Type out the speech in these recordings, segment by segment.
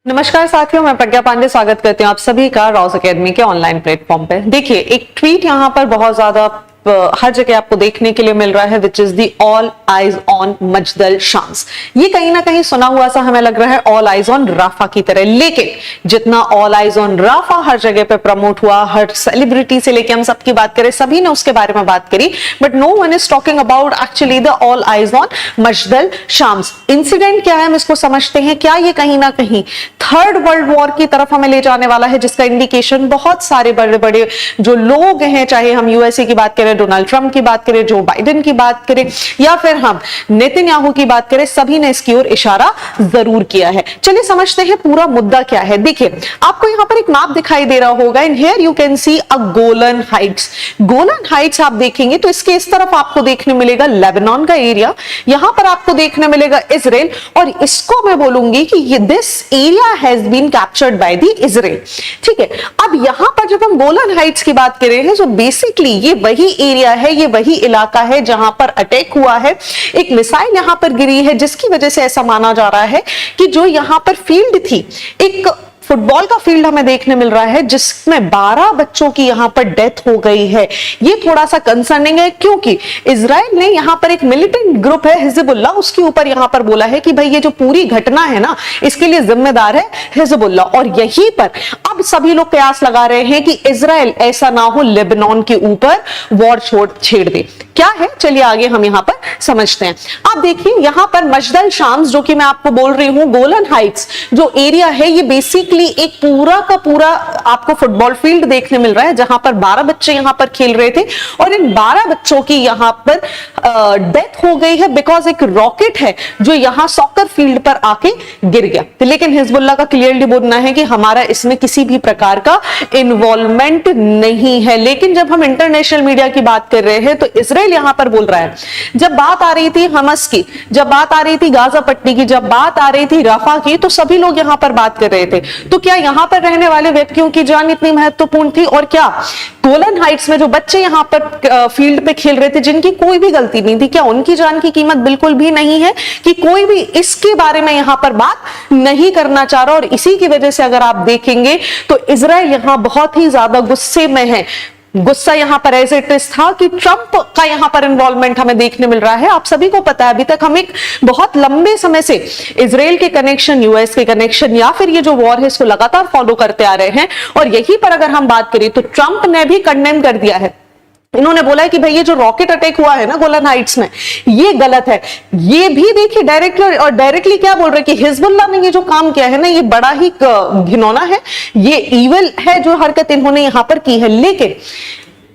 नमस्कार साथियों, मैं प्रज्ञा पांडे स्वागत करती हूँ आप सभी का रॉस एकेडमी के ऑनलाइन प्लेटफॉर्म पे। देखिए, एक ट्वीट यहाँ पर बहुत ज्यादा हर जगह आपको देखने के लिए मिल रहा है, which is the all eyes on Majdal Shams. ये कहीं ना कहीं सुना हुआ सा हमें लग रहा है ऑल आइज ऑन राफा की तरह, लेकिन जितना ऑल आइज ऑन राफा हर जगह पे प्रमोट हुआ, हर सेलिब्रिटी से लेके हम सबकी बात करें, सभी ने उसके बारे में बात करी, but no one is talking about actually the all eyes on Majdal Shams. Incident क्या है हम इसको समझते हैं। क्या ये कहीं ना कहीं थर्ड वर्ल्ड वॉर की तरफ हमें ले जाने वाला है, जिसका इंडिकेशन बहुत सारे बड़े बड़े जो लोग हैं, चाहे हम यूएसए की बात करें, डोनाल्ड ट्रंप की बात करें, जो बाइडेन की बात करें, या फिर हम नेतन्याहू की बात करें, सभी ने इसकी ओर इशारा जरूर किया है। चलिए समझते हैं पूरा मुद्दा क्या है। देखिए, आपको यहां पर एक मैप दिखाई दे रहा होगा, in here you can see a Golan Heights. Golan Heights आप देखेंगे तो इसके इस तरफ आपको देखने मिलेगा लेबनान का एरिया, यहां पर आपको देखने मिलेगा इजराइल, और इसको मैं बोलूंगी कि ये this area has been captured by the Israel. ठीक है, अब यहां पर जब हम गोलन हाइट्स की बात कर रहे हैं, तो बेसिकली ये वही एरिया है, ये वही इलाका है जहां पर अटैक हुआ है, एक मिसाइल यहां पर गिरी है, जिसकी वजह से ऐसा माना जा रहा है कि जो यहां पर फील्ड थी, एक फुटबॉल का फील्ड हमें देखने मिल रहा है, जिसमें 12 बच्चों की यहां पर डेथ हो गई है। ये थोड़ा सा कंसर्निंग है, क्योंकि इजराइल ने यहां पर एक मिलिटेंट ग्रुप है हिजबुल्लाह, उसके ऊपर यहां पर बोला है कि भाई ये जो पूरी घटना है ना, इसके लिए जिम्मेदार है हिजबुल्लाह। और यहीं पर अब सभी लोग कयास लगा रहे हैं कि इजराइल ऐसा ना हो लेबनान के ऊपर वॉर छेड़ दे। क्या है, चलिए आगे हम यहां पर समझते हैं। आप देखिए यहां पर मजदल शाम्स, जो कि मैं आपको बोल रही हूं, गोलन हाइट्स जो एरिया है, ये बेसिकली एक पूरा का पूरा आपको फुटबॉल फील्ड देखने मिल रहा है, जहां पर 12 बच्चे यहां पर खेल रहे थे, और इन 12 बच्चों की यहां पर डेथ हो गई है बिकॉज एक रॉकेट है जो यहां सॉकर फील्ड पर आके गिर गया। लेकिन हिजबुल्लाह का क्लियरली बोलना है कि हमारा इसमें किसी भी प्रकार का इन्वॉल्वमेंट नहीं है। लेकिन जब हम इंटरनेशनल मीडिया की बात कर रहे हैं, तो इजराइल यहां पर बोल रहा है, जब बात आ रही थी हमस की, जब बात आ रही थी गाजा पट्टी की, जब बात आ रही थी रफा की, तो सभी लोग यहां पर बात कर रहे थे। तो क्या यहां पर रहने वाले व्यक्तियों की जान इतनी महत्वपूर्ण थी? और क्या गोलन हाइट्स में जो बच्चे यहां पर फील्ड पे खेल रहे थे, जिनकी कोई भी गलती नहीं थी, क्या उनकी जान की कीमत बिल्कुल भी नहीं है? कि कोई भी इसके बारे में यहां पर बात नहीं करना चाह रहा। और इसी की वजह से अगर आप देखेंगे तो इजराइल यहां बहुत ही ज्यादा गुस्से में है। गुस्सा यहां पर एज इट इज था कि ट्रंप का यहां पर इन्वॉल्वमेंट हमें देखने मिल रहा है। आप सभी को पता है, अभी तक हम एक बहुत लंबे समय से इजराइल के कनेक्शन, यूएस के कनेक्शन, या फिर ये जो वॉर है, इसको लगातार फॉलो करते आ रहे हैं। और यहीं पर अगर हम बात करें तो ट्रंप ने भी कंडेम कर दिया है। इन्होंने बोला है कि भाई ये जो रॉकेट अटैक हुआ है ना गोलन हाइट्स में, ये गलत है। ये भी देखिए डायरेक्टली क्या बोल रहे हैं कि हिजबुल्लाह ने ये जो काम किया है ना, ये बड़ा ही घिनौना है, ये इविल है जो हरकत इन्होंने यहां पर की है। लेकिन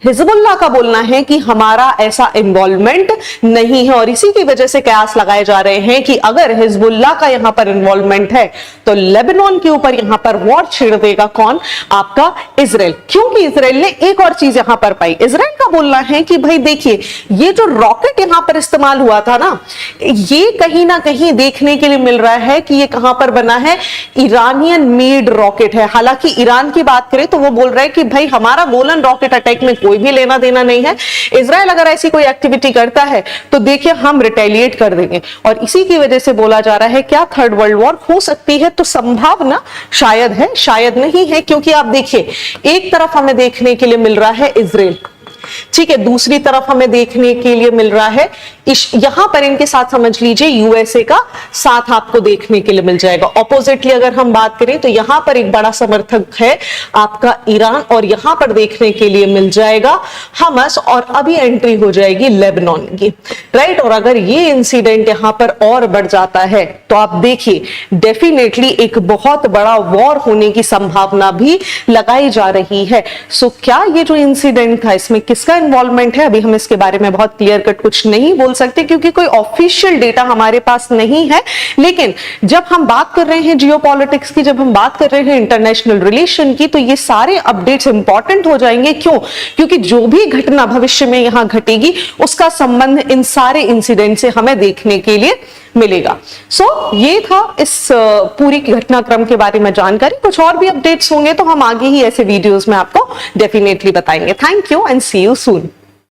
हिजबुल्लाह का बोलना है कि हमारा ऐसा इन्वॉल्वमेंट नहीं है, और इसी की वजह से कयास लगाए जा रहे हैं कि अगर हिजबुल्लाह का यहां पर इन्वॉल्वमेंट है, तो लेबनान के ऊपर यहां पर वॉर छेड़ देगा कौन? आपका इजराइल। क्योंकि इजराइल ने एक और चीज यहां पर पाई। इजराइल का बोलना है कि भाई देखिए, ये जो रॉकेट यहां पर इस्तेमाल हुआ था ना, ये कहीं ना कहीं देखने के लिए मिल रहा है कि ये कहां पर बना है, ईरानियन मेड रॉकेट है। हालांकि ईरान की बात करें तो वो बोल रहा है कि भाई हमारा गोलन रॉकेट अटैक में कोई भी लेना देना नहीं है। इजराइल अगर ऐसी कोई एक्टिविटी करता है तो देखिए हम रिटेलिएट कर देंगे। और इसी की वजह से बोला जा रहा है क्या थर्ड वर्ल्ड वॉर हो सकती है? तो संभावना शायद है, शायद नहीं है, क्योंकि आप देखिए एक तरफ हमें देखने के लिए मिल रहा है इजराइल, ठीक है, दूसरी तरफ हमें देखने के लिए मिल रहा है यहां पर इनके साथ समझ लीजिए यूएसए का साथ आपको देखने के लिए मिल जाएगा। ऑपोजिटली अगर हम बात करें तो यहां पर एक बड़ा समर्थक है आपका ईरान, और यहां पर देखने के लिए मिल जाएगा हमस, और अभी एंट्री हो जाएगी लेबनान की, राइट। और अगर ये इंसिडेंट यहां पर और बढ़ जाता है तो आप देखिए डेफिनेटली एक बहुत बड़ा वॉर होने की संभावना भी लगाई जा रही है। सो क्या ये जो इंसिडेंट था, इसमें किसका इन्वॉल्वमेंट है? अभी हम इसके बारे में बहुत क्लियर कट कुछ नहीं बोल सकते, क्योंकि कोई ऑफिशियल डेटा हमारे पास नहीं है। लेकिन जब हम बात कर रहे हैं जियोपॉलिटिक्स की, जब हम बात कर रहे हैं इंटरनेशनल रिलेशन की, तो ये सारे अपडेट्स इंपॉर्टेंट हो जाएंगे। क्यों? क्योंकि जो भी घटना भविष्य में यहां घटेगी, उसका संबंध इन सारे इंसिडेंट से हमें देखने के लिए मिलेगा। सो ये था इस पूरी घटनाक्रम के बारे में जानकारी। कुछ और भी अपडेट्स होंगे तो हम आगे ही ऐसे वीडियोस में आपको डेफिनेटली बताएंगे। Thank you and see you soon.